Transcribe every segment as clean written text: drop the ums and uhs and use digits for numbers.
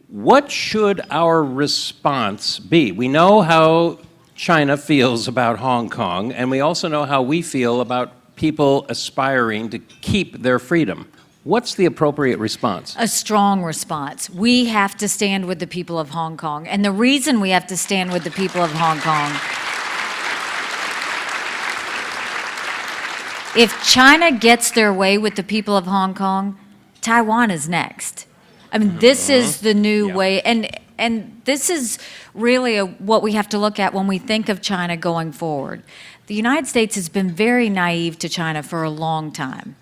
What should our response be? We know how China feels about Hong Kong, and we also know how we feel about people aspiring to keep their freedom. What's the appropriate response? A strong response. We have to stand with the people of Hong Kong. And the reason we have to stand with the people of Hong Kong, if China gets their way with the people of Hong Kong, Taiwan is next. I mean, this is the new way. And this is really what we have to look at when we think of China going forward. The United States has been very naive to China for a long time.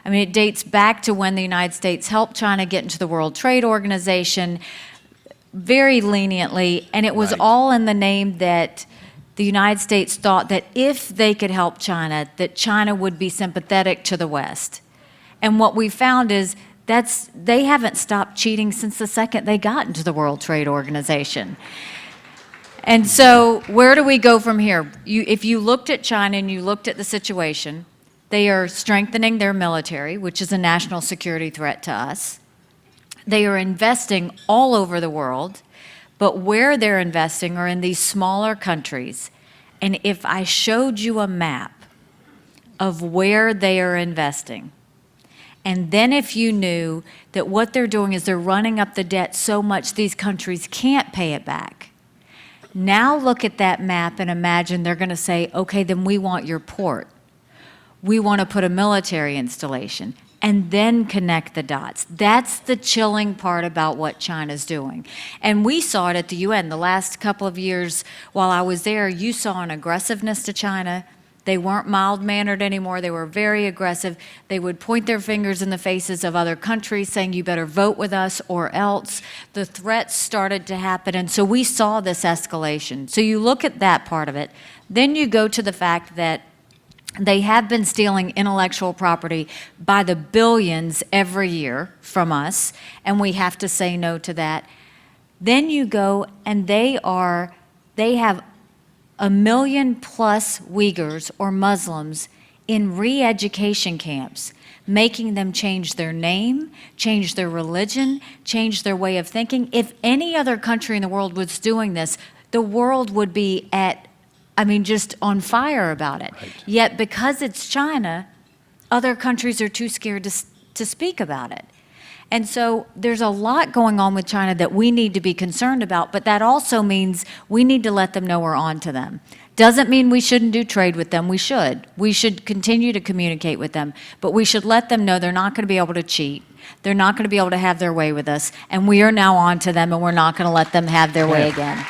I mean, it dates back to when the United States helped China get into the World Trade Organization very leniently, and it was all in the name that the United States thought that if they could help China, that China would be sympathetic to the West. And what we found is they haven't stopped cheating since the second they got into the World Trade Organization. And so where do we go from here? If you looked at China and you looked at the situation, they are strengthening their military, which is a national security threat to us. They are investing all over the world, but where they're investing are in these smaller countries. And if I showed you a map of where they are investing, and then if you knew that what they're doing is they're running up the debt so much these countries can't pay it back. Now look at that map and imagine they're going to say, okay, then we want your port. We want to put a military installation, and then connect the dots. That's the chilling part about what China's doing. And we saw it at the UN. The last couple of years while I was there, you saw an aggressiveness to China. They weren't mild-mannered anymore. They were very aggressive. They would point their fingers in the faces of other countries saying, you better vote with us or else. The threats started to happen, and so we saw this escalation. So you look at that part of it. Then you go to the fact that they have been stealing intellectual property by the billions every year from us, and we have to say no to that. Then you go and they have 1 million plus Uyghurs or Muslims in re-education camps, making them change their name, change their religion, change their way of thinking. If any other country in the world was doing this, the world would be just on fire about it. Right. Yet because it's China, other countries are too scared to speak about it. And so there's a lot going on with China that we need to be concerned about, but that also means we need to let them know we're on to them. Doesn't mean we shouldn't do trade with them. We should. We should continue to communicate with them, but we should let them know they're not going to be able to cheat. They're not going to be able to have their way with us, and we are now on to them, and we're not going to let them have their way again.